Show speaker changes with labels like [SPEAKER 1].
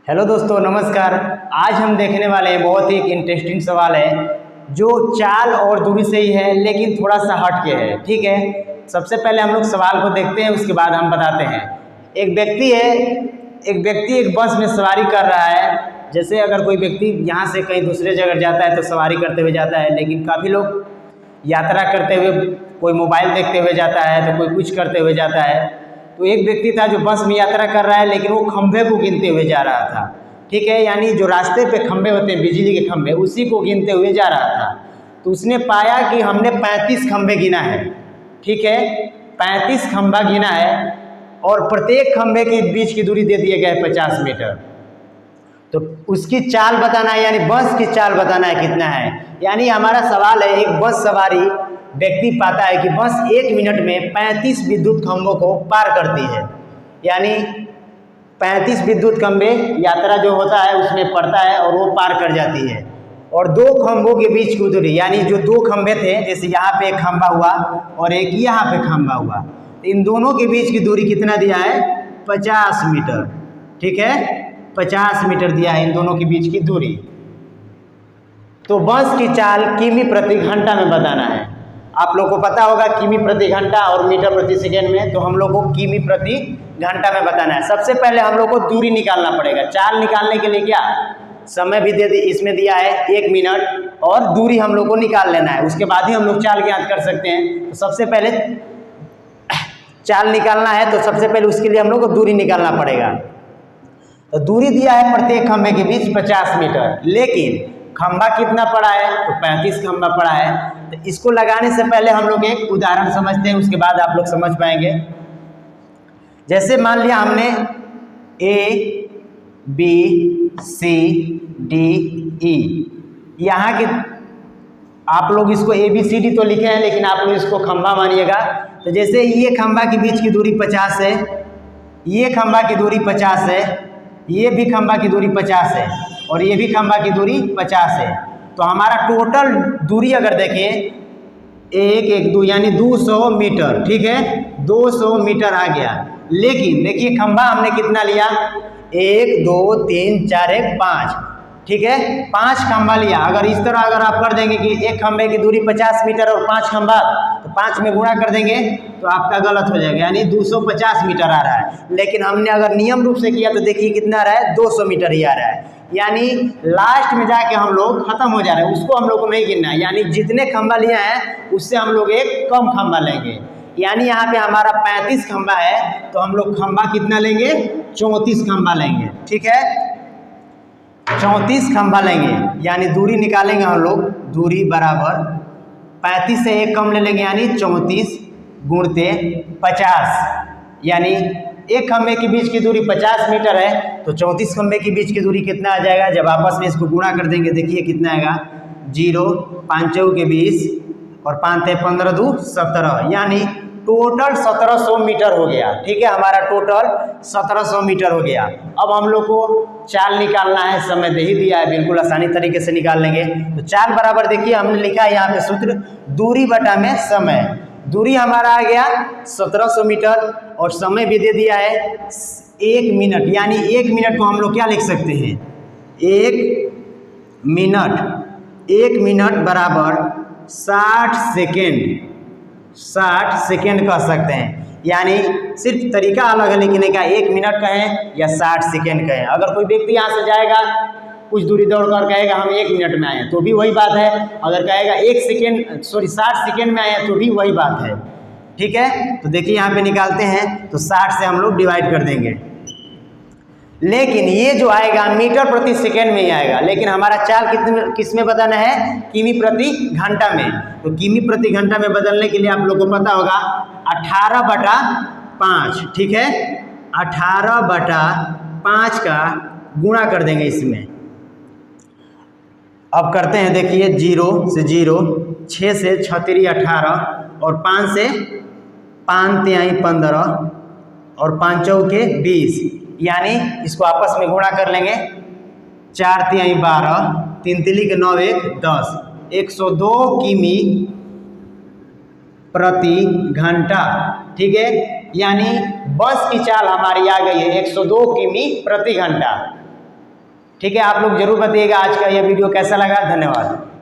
[SPEAKER 1] Hello दोस्तों, नमस्कार। आज हम देखने वाले हैं बहुत ही एक इंटरेस्टिंग सवाल है जो चाल और दूरी से ही है लेकिन थोड़ा सा हट के है। ठीक है, सबसे पहले हम लोग सवाल को देखते हैं, उसके बाद हम बताते हैं। एक व्यक्ति एक बस में सवारी कर रहा है। जैसे अगर कोई व्यक्ति यहाँ से कहीं दूसरे जगह जाता है तो सवारी करते हुए जाता है, लेकिन काफ़ी लोग यात्रा करते हुए, कोई मोबाइल देखते हुए जाता है तो कोई कुछ करते हुए जाता है। तो एक व्यक्ति था जो बस में यात्रा कर रहा है लेकिन वो खंभे को गिनते हुए जा रहा था। ठीक है, यानी जो रास्ते पे खंभे होते हैं, बिजली के खंभे, उसी को गिनते हुए जा रहा था। तो उसने पाया कि हमने 35 खंभे गिना है। ठीक है, 35 खंभा गिना है और प्रत्येक खंभे के बीच की दूरी दे दिए गए 50 मीटर। तो उसकी चाल बताना है, यानी बस की चाल बताना है कितना है। यानी हमारा सवाल है, एक बस सवारी व्यक्ति पाता है कि बस 1 मिनट में 35 विद्युत खंभों को पार करती है। यानी 35 विद्युत खंभे यात्रा जो होता है उसमें पड़ता है और वो पार कर जाती है। और दो खंभों के बीच की दूरी, यानी जो दो खंभे थे, जैसे यहाँ पे एक खंभा हुआ और एक यहाँ पे खंभा हुआ, इन दोनों के बीच की दूरी कितना दिया है? 50 मीटर। ठीक है, 50 मीटर दिया है इन दोनों के बीच की दूरी। तो बस की चाल किमी प्रति घंटा में बताना है। आप लोग को पता होगा किमी प्रति घंटा और मीटर प्रति सेकेंड में, तो हम लोग को किमी प्रति घंटा में बताना है। सबसे पहले हम लोग को दूरी निकालना पड़ेगा। चाल निकालने के लिए क्या समय भी दे दी, इसमें दिया है 1 मिनट, और दूरी हम लोग को निकाल लेना है। उसके बाद ही हम लोग चाल ज्ञात कर सकते हैं। तो सबसे पहले चाल निकालना है, तो सबसे पहले उसके लिए हम लोग को दूरी निकालना पड़ेगा। तो दूरी दिया है प्रत्येक खंभे के बीच 50 मीटर, लेकिन खंभा कितना पड़ा है? तो 35 खंभा पड़ा है। तो इसको लगाने से पहले हम लोग एक उदाहरण समझते हैं, उसके बाद आप लोग समझ पाएंगे। जैसे मान लिया हमने A, B, C, D, E, यहाँ के आप लोग इसको ABCD तो लिखे हैं, लेकिन आप लोग इसको खंभा मानिएगा। तो जैसे ये खंभा के बीच की दूरी 50 है, ये खंभा की दूरी 50 है, ये भी खंभा की दूरी 50 है और ये भी खंभा की दूरी 50 है। तो हमारा टोटल दूरी अगर देखें 1, 1, 2, यानी 200 मीटर। ठीक है, 200 मीटर आ गया। लेकिन देखिए खंभा हमने कितना लिया? 1, 2, 3, 4, 1, 5। ठीक है, 5 खंभा लिया। अगर इस तरह अगर आप कर देंगे कि एक खंभे की दूरी 50 मीटर और 5 खंभा, तो 5 में गुणा कर देंगे तो आपका गलत हो जाएगा, यानी 250 मीटर आ रहा है। लेकिन हमने अगर नियम रूप से किया तो देखिए कितना आ रहा है? 200 मीटर ही आ रहा है। यानी लास्ट में जाके हम लोग खत्म हो जा रहे हैं, उसको हम लोग को नहीं गिनना है। यानी जितने खंभा लिया है उससे हम लोग एक कम खंभा लेंगे। यानी यहाँ पे हमारा 35 खंभा है, तो हम लोग खंभा कितना लेंगे? 34 खंभा लेंगे। ठीक है, 34 खंभा लेंगे। यानी दूरी निकालेंगे हम लोग, दूरी बराबर 35 से एक कम ले लेंगे, यानी 34 गुणते 50। यानी एक खंभे के बीच की दूरी 50 मीटर है, तो 34 खंभे के बीच की दूरी कितना आ जाएगा? जब आपस में इसको गुणा कर देंगे, देखिए कितना आएगा? 0, 5 के 20 और 5 × 15 = 2 = 17। यानी टोटल 1700 मीटर हो गया। ठीक है, हमारा टोटल 1700 मीटर हो गया। अब हम लोग को चाल निकालना है, समय दे ही दिया है, बिल्कुल आसानी तरीके से निकाल लेंगे। तो चाल बराबर देखिए हमने लिखा है यहाँ पे सूत्र, दूरी बटा में समय। दूरी हमारा आ गया 1700 मीटर और समय भी दे दिया है 1 मिनट। यानी 1 मिनट को हम लोग क्या लिख सकते हैं? 1 मिनट बराबर 60 सेकेंड। 60 सेकेंड कह सकते हैं। यानी सिर्फ तरीका अलग है लिखने का, 1 मिनट कहें या 60 सेकेंड कहें। अगर कोई व्यक्ति यहाँ से जाएगा, कुछ दूरी दौड़ कर कहेगा हम 1 मिनट में आए हैं, तो भी वही बात है। अगर कहेगा 60 सेकेंड में आए हैं, तो भी वही बात है। ठीक है, तो देखिए यहाँ पे निकालते हैं, तो 60 से हम लोग डिवाइड कर देंगे। लेकिन ये जो आएगा मीटर प्रति सेकेंड में ही आएगा, लेकिन हमारा चाल किस में बताना है? किमी प्रति घंटा में। तो किमी प्रति घंटा में बदलने के लिए आप लोग को पता होगा 18/5। ठीक है, 18/5 का गुणा कर देंगे इसमें। अब करते हैं, देखिए 0 से 0, 6 से 6 × 3 = 18 और 5 से 5 × 3 = 15 और 5 × 4 = 20। यानी इसको आपस में गुणा कर लेंगे, 4 × 3 = 12, 3 × 3 = 9, 1 = 10, 102 किमी प्रति घंटा। ठीक है, यानी बस की चाल हमारी आ गई है 102 किमी प्रति घंटा। ठीक है, आप लोग जरूर बताइएगा आज का यह वीडियो कैसा लगा। धन्यवाद।